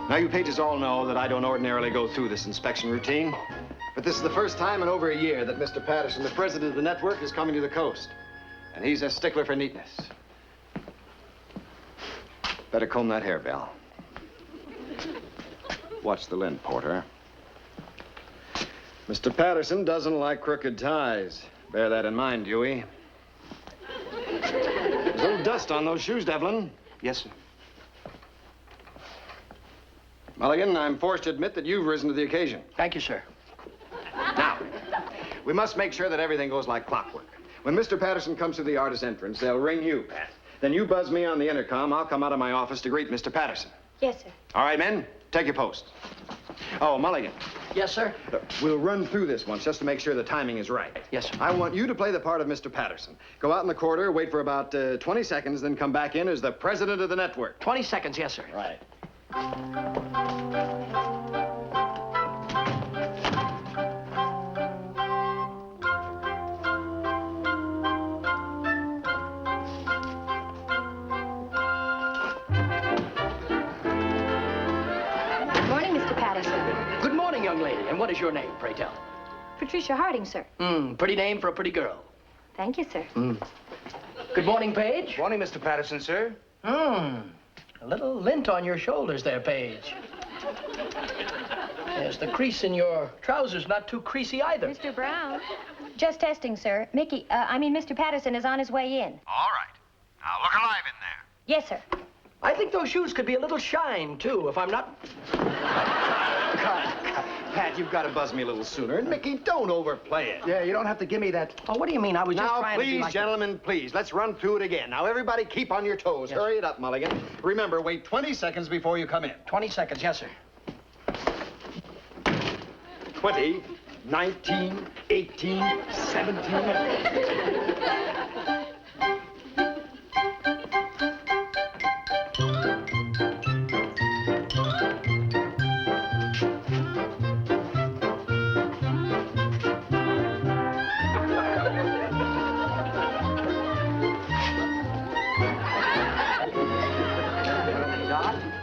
Now, you pages all know that I don't ordinarily go through this inspection routine, but this is the first time in over a year that Mr. Patterson, the president of the network, is coming to the coast. And he's a stickler for neatness. Better comb that hair, Belle. Watch the lint, Porter. Mr. Patterson doesn't like crooked ties. Bear that in mind, Dewey. There's a little dust on those shoes, Devlin. Yes, sir. Mulligan, I'm forced to admit that you've risen to the occasion. Thank you, sir. Now, we must make sure that everything goes like clockwork. When Mr. Patterson comes to the artist entrance, they'll ring you, Pat. Then you buzz me on the intercom. I'll come out of my office to greet Mr. Patterson. Yes, sir. All right, men, take your posts. Oh, Mulligan. Yes, sir. We'll run through this once just to make sure the timing is right. Yes, sir. I want you to play the part of Mr. Patterson. Go out in the corridor, wait for about 20 seconds, then come back in as the president of the network. 20 seconds, yes, sir. Right. Good morning, young lady. And what is your name, pray tell? Patricia Harding, sir. Pretty name for a pretty girl. Thank you, sir. Good morning, Paige. Morning, Mr. Patterson, sir. A little lint on your shoulders there, Paige. Yes, the crease in your trousers not too creasy either. Mr. Brown. Just testing, sir. Mr. Patterson is on his way in. All right. Now, look alive in there. Yes, sir. I think those shoes could be a little shine, too, if I'm not... Pat, you've got to buzz me a little sooner. And Mickey, don't overplay it. Yeah, you don't have to give me that. Oh, what do you mean? I was just Now, trying to be please, like... gentlemen, please, let's run through it again. Now, everybody keep on your toes. Yes. Hurry it up, Mulligan. Remember, wait 20 seconds before you come in. 20 seconds, yes, sir. 20, 19, 18, 17...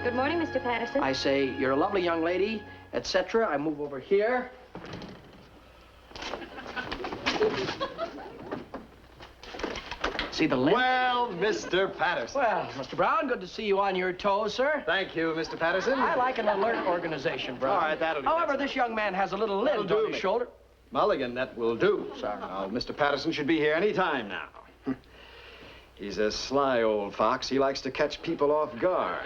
Good morning, Mr. Patterson. I say, you're a lovely young lady, etc. I move over here. See the lint? Well, Mr. Patterson. Well, Mr. Brown, good to see you on your toes, sir. Thank you, Mr. Patterson. I like an alert organization, Brown. All right, that'll do. However, this young man has a little That'll lint do on me. his shoulder. Mulligan, that will do. Sorry. Now, Mr. Patterson should be here any time now. He's a sly old fox. He likes to catch people off guard.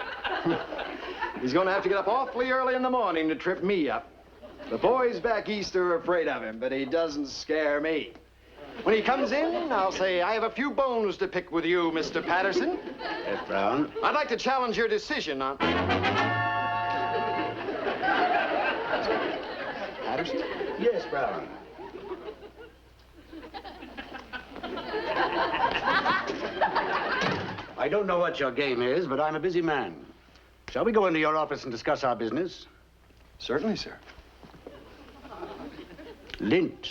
He's going to have to get up awfully early in the morning to trip me up. The boys back east are afraid of him, but he doesn't scare me. When he comes in, I'll say, I have a few bones to pick with you, Mr. Patterson. Yes, Brown. I'd like to challenge your decision on... Patterson? Yes, Brown. I don't know what your game is, but I'm a busy man. Shall we go into your office and discuss our business? Certainly, sir. Lint.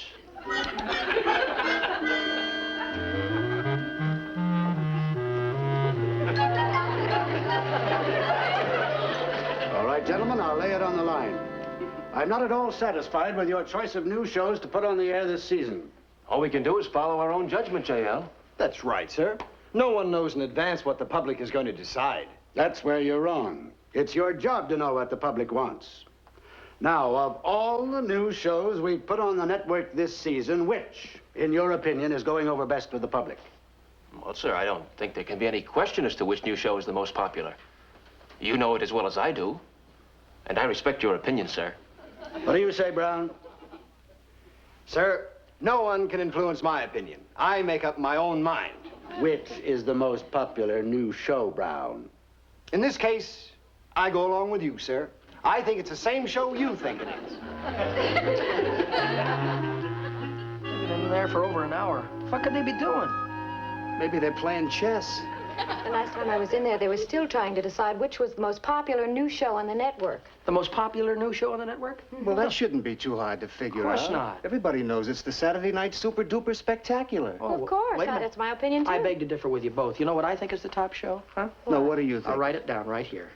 All right, gentlemen, I'll lay it on the line. I'm not at all satisfied with your choice of new shows to put on the air this season. All we can do is follow our own judgment, J.L. That's right, sir. No one knows in advance what the public is going to decide. That's where you're wrong. It's your job to know what the public wants. Now, of all the new shows we put on the network this season, which, in your opinion, is going over best with the public? Well, sir, I don't think there can be any question as to which new show is the most popular. You know it as well as I do. And I respect your opinion, sir. What do you say, Brown? Sir, no one can influence my opinion. I make up my own mind. Which is the most popular new show, Brown? In this case, I go along with you, sir. I think it's the same show you think it is. They've been in there for over an hour. What could they be doing? Maybe they're playing chess. The last time I was in there, they were still trying to decide which was the most popular new show on the network. The most popular new show on the network? Well, that shouldn't be too hard to figure out. Of course not. Everybody knows it's the Saturday Night Super Duper Spectacular. Oh, Of course. wait a minute. That's my opinion, too. I beg to differ with you both. You know what I think is the top show? Huh? Now, what do you think? I'll write it down right here.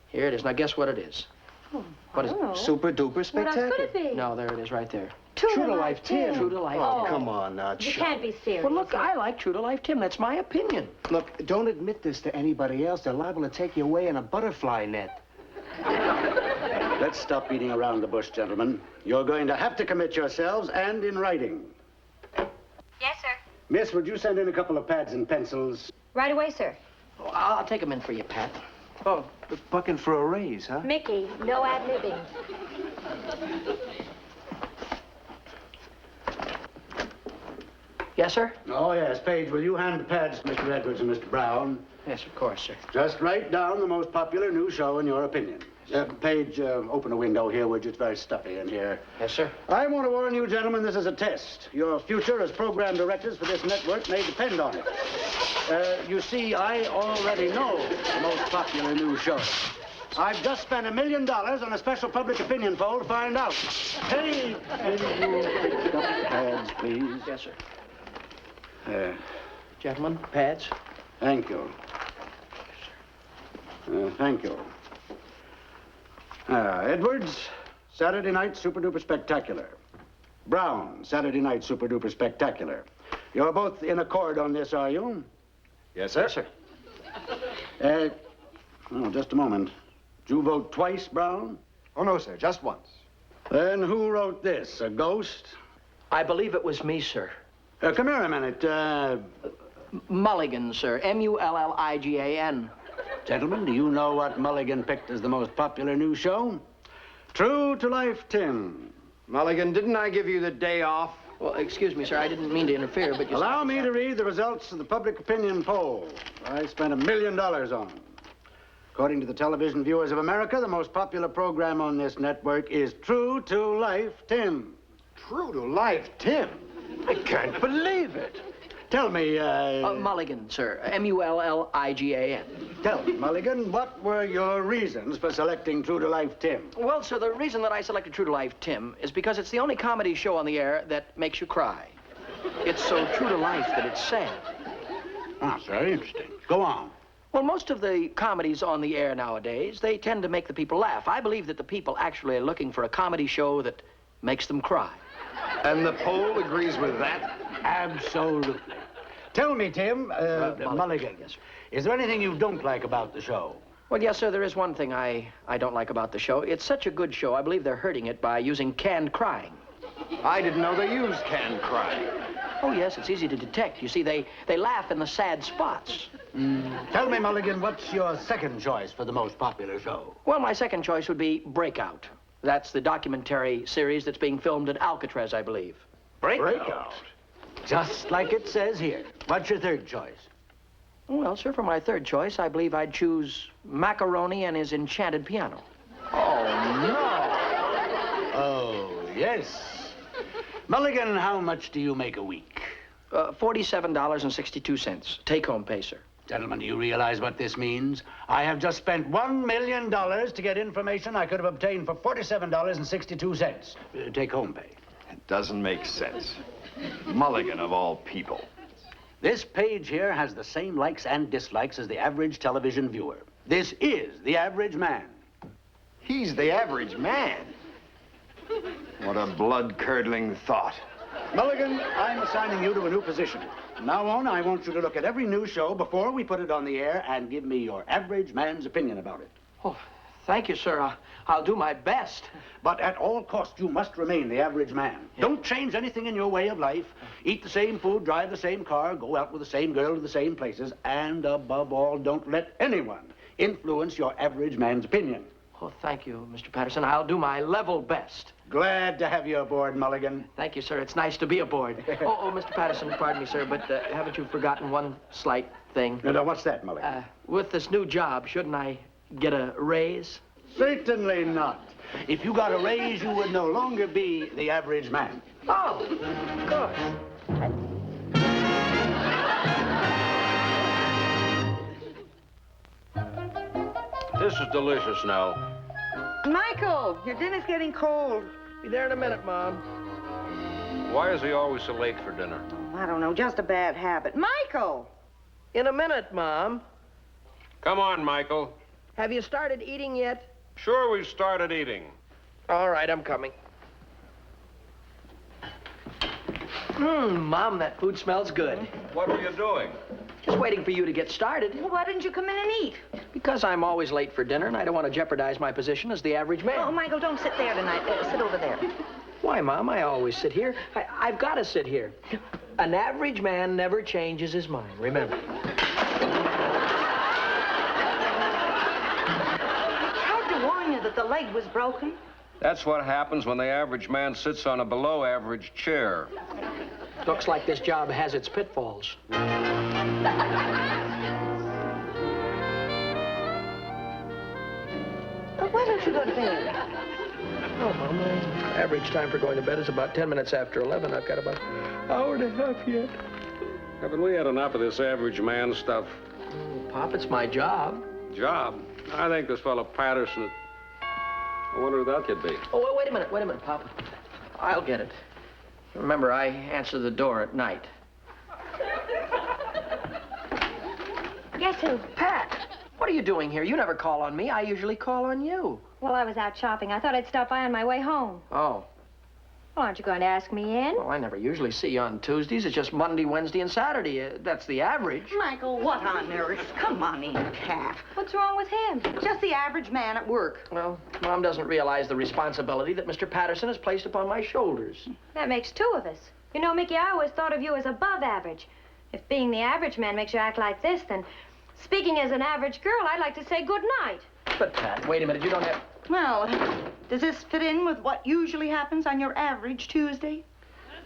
Here it is. Now, guess what it is? What is I don't know. Super duper What else spectacular. could it be? No, there it is, right there. True to Life Tim. True to Life. Oh, Tim. come on now, You Chuck. can't be serious. Well, look, I like True to Life Tim. That's my opinion. Look, don't admit this to anybody else. They're liable to take you away in a butterfly net. Let's stop beating around the bush, gentlemen. You're going to have to commit yourselves, and in writing. Yes, sir. Miss, would you send in a couple of pads and pencils? Right away, sir. Oh, I'll take them in for you, Pat. Oh, bucking for a raise, huh? Mickey, no ad-libbing. Yes, sir? Oh, yes. Paige, will you hand the pads to Mr. Edwards and Mr. Brown? Yes, of course, sir. Just write down the most popular new show in your opinion. Paige, open a window here, would you? It's very stuffy in here. Yes, sir. I want to warn you, gentlemen, this is a test. Your future as program directors for this network may depend on it. You see, I already know the most popular new show. I've just spent $1 million on a special public opinion poll to find out. Hey, can you pick up the pads, please? Yes, sir. Gentlemen, pads. Thank you. Thank you. Edwards, Saturday Night Super Duper Spectacular. Brown, Saturday Night Super Duper Spectacular. You're both in accord on this, are you? Yes, sir. Yes, sir. Oh, just a moment. Did you vote twice, Brown? Oh, no, sir, just once. Then who wrote this? A ghost? I believe it was me, sir. Come here a minute. Mulligan, sir. Mulligan. Gentlemen, do you know what Mulligan picked as the most popular new show? True to Life Tim. Mulligan, didn't I give you the day off? Well, excuse me, sir. I didn't mean to interfere, but you... Allow me to read the results of the public opinion poll. I spent $1 million on them. According to the Television Viewers of America, the most popular program on this network is True to Life Tim. True to Life, Tim. I can't believe it. Tell me, Mulligan, sir. Mulligan. Tell me, Mulligan, what were your reasons for selecting True to Life Tim? Well, sir, the reason that I selected True to Life Tim is because it's the only comedy show on the air that makes you cry. It's so true to life that it's sad. Ah, it's very interesting. Go on. Well, most of the comedies on the air nowadays, they tend to make the people laugh. I believe that the people actually are looking for a comedy show that makes them cry. And the poll agrees with that? Absolutely. Tell me, Tim, Mulligan, Yes, sir. is there anything you don't like about the show? Well, yes, sir, there is one thing I don't like about the show. It's such a good show, I believe they're hurting it by using canned crying. I didn't know they used canned crying. Oh, yes, it's easy to detect. You see, they laugh in the sad spots. Tell me, Mulligan, what's your second choice for the most popular show? Well, my second choice would be Breakout. That's the documentary series that's being filmed at Alcatraz, I believe. Breakout. Just like it says here. What's your third choice? Well, sir, for my third choice, I believe I'd choose Macaroni and His Enchanted Piano. Oh, yes. Mulligan, how much do you make a week? $47.62. Take-home pay, sir. Gentlemen, do you realize what this means? I have just spent $1 million to get information I could have obtained for $47.62. Take-home pay. It doesn't make sense. Mulligan, of all people. This page here has the same likes and dislikes as the average television viewer. This is the average man. He's the average man. What a blood-curdling thought. Mulligan, I'm assigning you to a new position. From now on, I want you to look at every new show before we put it on the air and give me your average man's opinion about it. Oh, thank you, sir. I'll do my best. But at all costs, you must remain the average man. Yeah. Don't change anything in your way of life. Eat the same food, drive the same car, go out with the same girl to the same places, and above all, don't let anyone influence your average man's opinion. Oh, thank you, Mr. Patterson. I'll do my level best. Glad to have you aboard, Mulligan. Thank you, sir. It's nice to be aboard. Mr. Patterson, pardon me, sir, but haven't you forgotten one slight thing? Now, what's that, Mulligan? With this new job, shouldn't I get a raise? Certainly not. If you got a raise, you would no longer be the average man. Oh, of course. This is delicious now. Michael, your dinner's getting cold. Be there in a minute, Mom. Why is he always so late for dinner? I don't know, just a bad habit. Michael! In a minute, Mom. Come on, Michael. Have you started eating yet? Sure, we started eating. All right, I'm coming. Mom, that food smells good. What were you doing? Just waiting for you to get started. Well, why didn't you come in and eat? Because I'm always late for dinner, and I don't want to jeopardize my position as the average man. Oh, Michael, don't sit there tonight. Sit over there. Why, Mom? I always sit here. I've got to sit here. An average man never changes his mind, remember. I tried to warn you that the leg was broken. That's what happens when the average man sits on a below-average chair. Looks like this job has its pitfalls. But why don't you go to bed? Oh, Mom, my average time for going to bed is about 10 minutes after 11. I've got about an hour and a half yet. Haven't we had enough of this average man stuff? Oh, Pop, it's my job. Job? I think this fellow Patterson... I wonder who that could be. Oh, wait a minute, Pop. I'll get it. Remember, I answer the door at night. Guess who? Pat, what are you doing here? You never call on me. I usually call on you. Well, I was out shopping. I thought I'd stop by on my way home. Oh. Well, aren't you going to ask me in? Well, I never usually see you on Tuesdays. It's just Monday, Wednesday, and Saturday. That's the average. Michael, what on earth? Come on in, Cat. What's wrong with him? Just the average man at work. Well, Mom doesn't realize the responsibility that Mr. Patterson has placed upon my shoulders. That makes two of us. You know, Mickey, I always thought of you as above average. If being the average man makes you act like this, then speaking as an average girl, I'd like to say good night. But, Pat, wait a minute. You don't have... Well, does this fit in with what usually happens on your average Tuesday?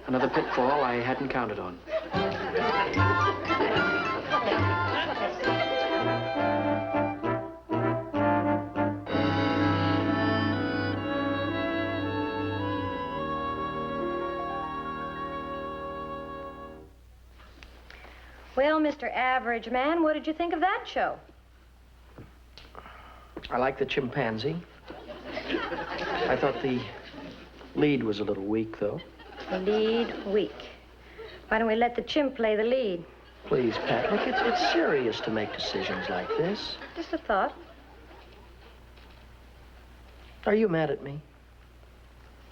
Another pitfall I hadn't counted on. Well, Mr. Average Man, what did you think of that show? I like the chimpanzee. I thought the lead was a little weak, though. The lead weak. Why don't we let the chimp play the lead? Please, Pat, look, it's serious to make decisions like this. Just a thought. Are you mad at me?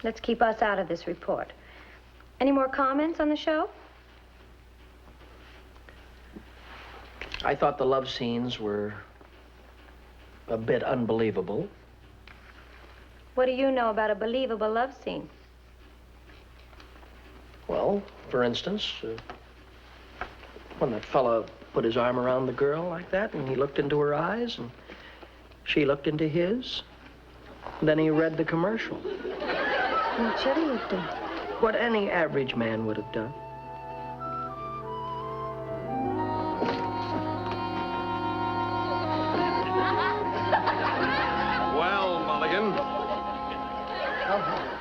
Let's keep us out of this report. Any more comments on the show? I thought the love scenes were a bit unbelievable. What do you know about a believable love scene? Well, for instance, when that fella put his arm around the girl like that, and he looked into her eyes, and she looked into his, and then he read the commercial. What should he have done? What any average man would have done. Well, Mulligan.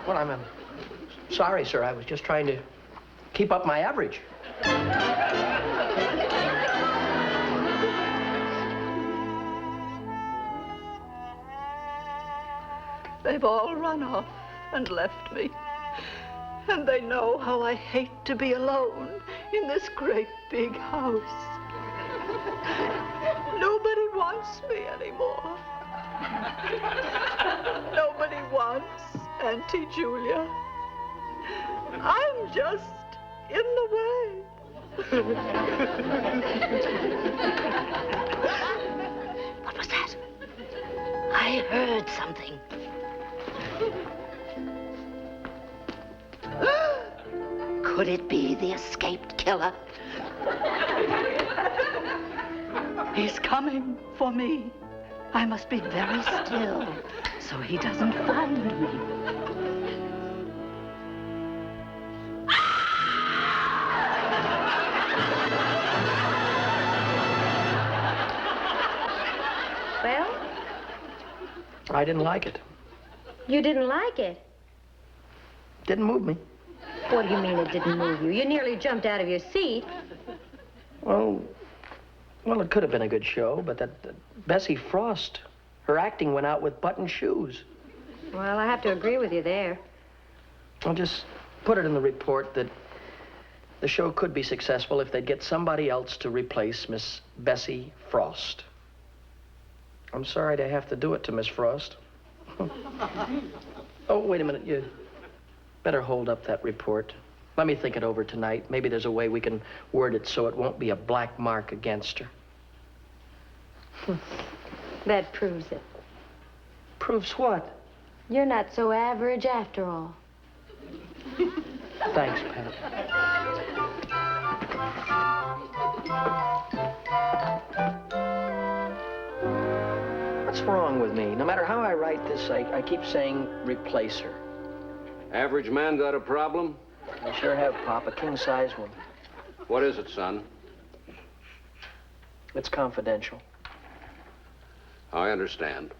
Well, I'm sorry, sir. I was just trying to keep up my average. They've all run off and left me. And they know how I hate to be alone in this great big house. Nobody wants me anymore. Nobody wants Auntie Julia. I'm just in the way. What was that? I heard something. Could it be the escaped killer? He's coming for me. I must be very still so he doesn't find me. Well, I didn't like it. you didn't like it. Didn't move me. What do you mean it didn't move you? You nearly jumped out of your seat. Well, it could have been a good show, but that Bessie Frost, her acting went out with button shoes. Well, I have to agree with you there. I'll just put it in the report that the show could be successful if they'd get somebody else to replace Miss Bessie Frost. I'm sorry to have to do it to Miss Frost. Oh, wait a minute. You better hold up that report. Let me think it over tonight. Maybe there's a way we can word it so it won't be a black mark against her. That proves it. Proves what? You're not so average after all. Thanks, Pat. What's wrong with me? No matter how I write this, I keep saying replace her. Average man got a problem? I sure have, Pop. A king-size one. What is it, son? It's confidential. I understand.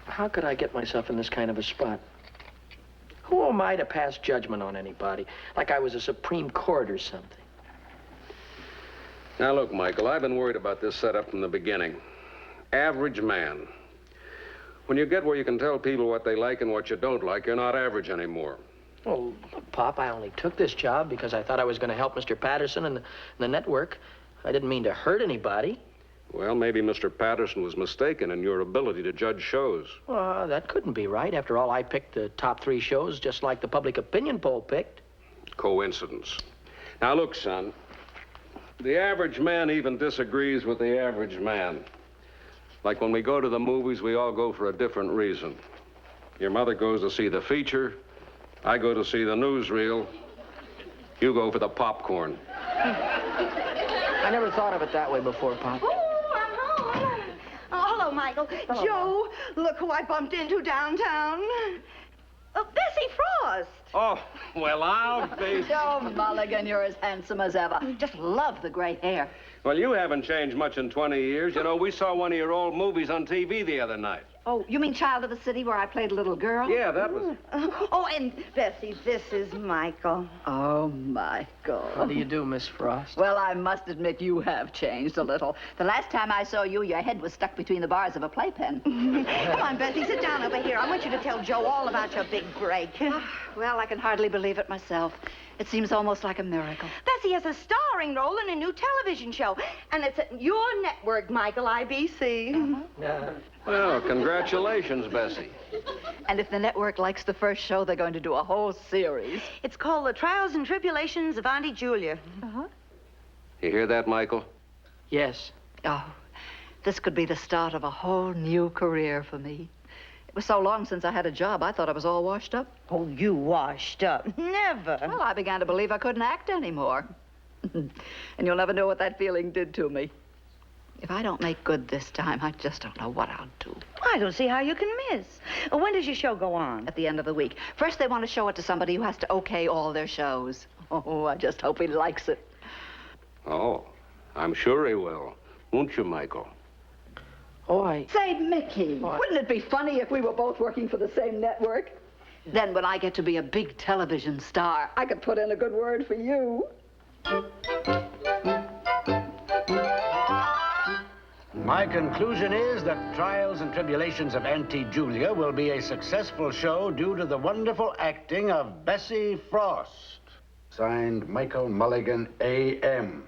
How could I get myself in this kind of a spot? Who am I to pass judgment on anybody? Like I was a Supreme Court or something. Now, look, Michael, I've been worried about this setup from the beginning. Average man. When you get where you can tell people what they like and what you don't like, you're not average anymore. Well, look, Pop, I only took this job because I thought I was going to help Mr. Patterson and the network. I didn't mean to hurt anybody. Well, maybe Mr. Patterson was mistaken in your ability to judge shows. Well, that couldn't be right. After all, I picked the top 3 shows just like the public opinion poll picked. Coincidence. Now, look, son. The average man even disagrees with the average man. Like when we go to the movies, we all go for a different reason. Your mother goes to see the feature. I go to see the newsreel. You go for the popcorn. I never thought of it that way before, Pop. Oh, I'm home. Oh, hello, Michael. Hello. Joe, look who I bumped into downtown. Oh, Bessie Frost. Oh, well, I'll be... Joe Mulligan, you're as handsome as ever. Just love the gray hair. Well, you haven't changed much in 20 years. You know, we saw one of your old movies on TV the other night. Oh, you mean Child of the City, where I played a little girl? Yeah, that was... Oh, and Bessie, this is Michael. Oh, Michael. How do you do, Miss Frost? Well, I must admit you have changed a little. The last time I saw you, your head was stuck between the bars of a playpen. Come on, Bessie, sit down over here. I want you to tell Joe all about your big break. Well, I can hardly believe it myself. It seems almost like a miracle. Bessie has a starring role in a new television show, and it's at your network, Michael, IBC. Well, congratulations, Bessie. And if the network likes the first show, they're going to do a whole series. It's called The Trials and Tribulations of Auntie Julia. You hear that, Michael? Yes. Oh, this could be the start of a whole new career for me. It was so long since I had a job, I thought I was all washed up. Oh, you washed up. Never. Well, I began to believe I couldn't act anymore. And you'll never know what that feeling did to me. If I don't make good this time, I just don't know what I'll do. I don't see how you can miss. When does your show go on? At the end of the week. First, they want to show it to somebody who has to okay all their shows. Oh, I just hope he likes it. Oh, I'm sure he will. Won't you, Michael? Oh, Say, Mickey, wouldn't it be funny if we were both working for the same network? Then when I get to be a big television star, I could put in a good word for you. My conclusion is that Trials and Tribulations of Auntie Julia will be a successful show due to the wonderful acting of Bessie Frost. Signed, Michael Mulligan, A.M.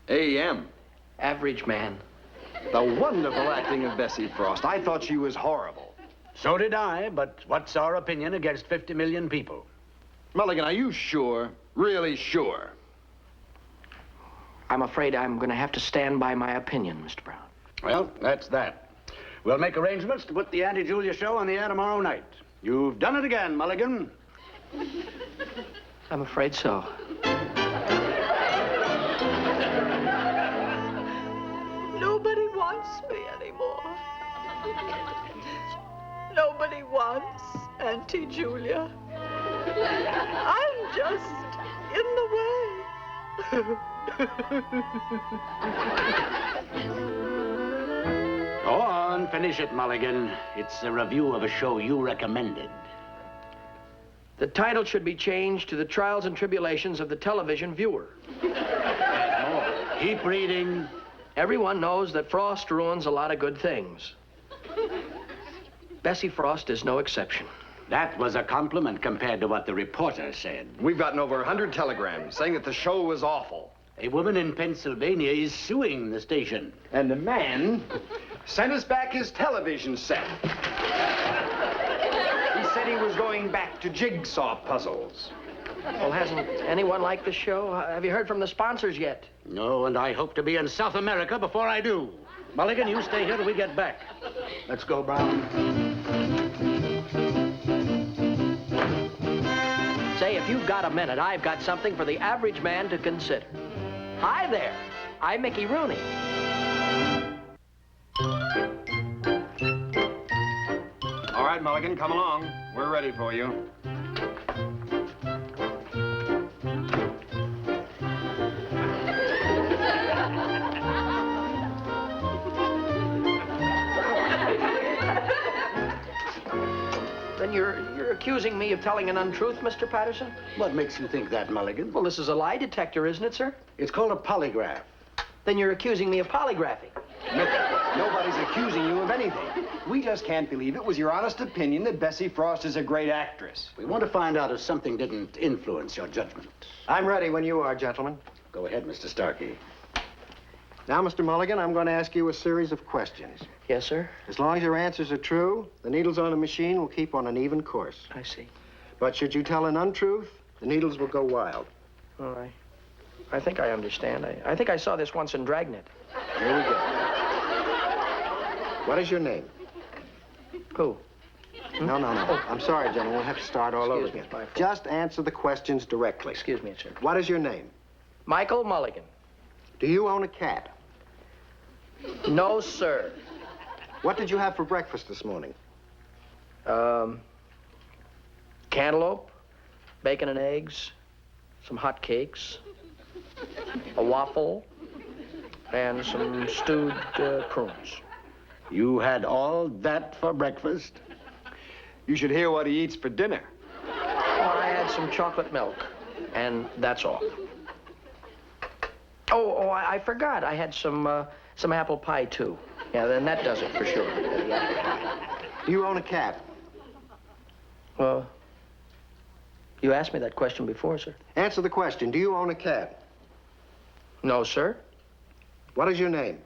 A.M. average man. The wonderful acting of Bessie Frost. I thought she was horrible. So did I, but what's our opinion against 50 million people? Mulligan, are you sure? Really sure? I'm afraid I'm going to have to stand by my opinion, Mr. Brown. Well, that's that. We'll make arrangements to put the Auntie Julia show on the air tomorrow night. You've done it again, Mulligan. I'm afraid so. Nobody wants me anymore. Nobody wants Auntie Julia. I'm just in the way. Go on, finish it, Mulligan. It's a review of a show you recommended. The title should be changed to The Trials and Tribulations of the Television Viewer. There's more. Keep reading. Everyone knows that Frost ruins a lot of good things. Bessie Frost is no exception. That was a compliment compared to what the reporter said. We've gotten over 100 telegrams saying that the show was awful. A woman in Pennsylvania is suing the station. And the man Sent us back his television set. He said he was going back to jigsaw puzzles. Well, hasn't anyone liked the show? Have you heard from the sponsors yet? No, and I hope to be in South America before I do. Mulligan, you stay here till we get back. Let's go, Brown. Say, if you've got a minute, I've got something for the average man to consider. Hi there. I'm Mickey Rooney. All right, Mulligan, come along. We're ready for you. Then you're accusing me of telling an untruth, Mr. Patterson? What makes you think that, Mulligan? Well, this is a lie detector, isn't it, sir? It's called a polygraph. Then you're accusing me of polygraphing. Nobody's accusing you of anything. We just can't believe it was your honest opinion that Bessie Frost is a great actress. We want to find out if something didn't influence your judgment. I'm ready when you are, gentlemen. Go ahead, Mr. Starkey. Now, Mr. Mulligan, I'm going to ask you a series of questions. Yes, sir. As long as your answers are true, the needles on the machine will keep on an even course. I see. But should you tell an untruth, the needles will go wild. All right. I think I understand. I think I saw this once in Dragnet. Here we go. What is your name? Who? No. I'm sorry, gentlemen. We'll have to start all over again. Just answer the questions directly. Excuse me, sir. What is your name? Michael Mulligan. Do you own a cat? No, sir. What did you have for breakfast this morning? Cantaloupe, bacon and eggs, some hot cakes, a waffle, and some stewed prunes. You had all that for breakfast? You should hear what he eats for dinner. Oh, I had some chocolate milk, and that's all. Oh, I forgot. I had some apple pie, too. Yeah, then that does it for sure. The apple pie. Do you own a cat? Well, you asked me that question before, sir. Answer the question. Do you own a cat? No, sir. What is your name?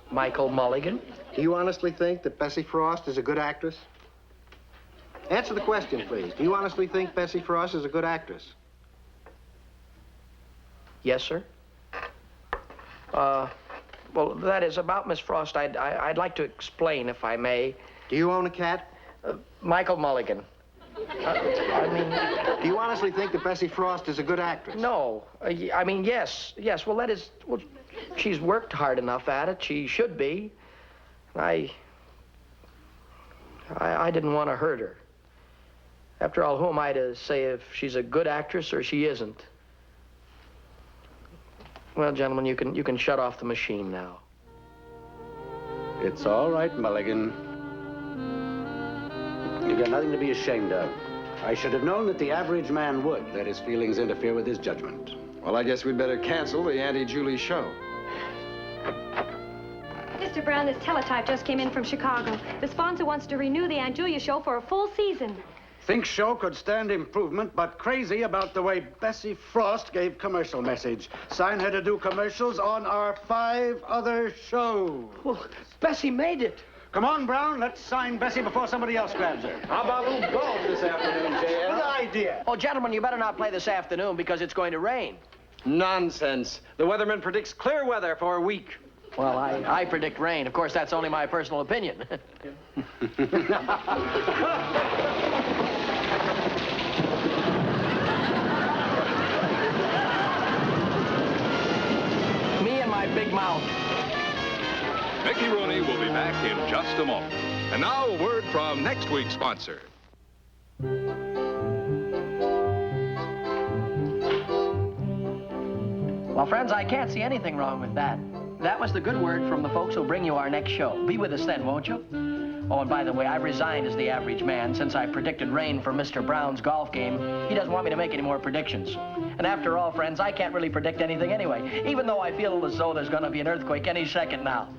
Michael Mulligan. Do you honestly think that Bessie Frost is a good actress? Answer the question, please. Do you honestly think Bessie Frost is a good actress? Yes, sir. Well, that is about Miss Frost. I'd like to explain, if I may. Do you own a cat? Michael Mulligan. Do you honestly think that Bessie Frost is a good actress? No. Yes. Well, that is... Well, she's worked hard enough at it. She should be. I didn't want to hurt her. After all, who am I to say if she's a good actress or she isn't? Well, gentlemen, you can shut off the machine now. It's all right, Mulligan. You've got nothing to be ashamed of. I should have known that the average man would let his feelings interfere with his judgment. Well, I guess we'd better cancel the Auntie Julie show. Mr. Brown, this teletype just came in from Chicago. The sponsor wants to renew the Aunt Julia show for a full season. Think show could stand improvement, but crazy about the way Bessie Frost gave commercial message. Sign her to do commercials on our 5 other shows. Well, Bessie made it. Come on, Brown, let's sign Bessie before somebody else grabs her. How about a little golf this afternoon, J.L.? Good idea. Oh, gentlemen, you better not play this afternoon because it's going to rain. Nonsense. The weatherman predicts clear weather for a week. Well, I predict rain. Of course, that's only my personal opinion. Me and my big mouth. Mickey Rooney will be back in just a moment. And now a word from next week's sponsor. Well, friends, I can't see anything wrong with that. That was the good word from the folks who'll bring you our next show. Be with us then, won't you? Oh, and by the way, I've resigned as the average man since I predicted rain for Mr. Brown's golf game. He doesn't want me to make any more predictions. And after all, friends, I can't really predict anything anyway, even though I feel as though there's going to be an earthquake any second now.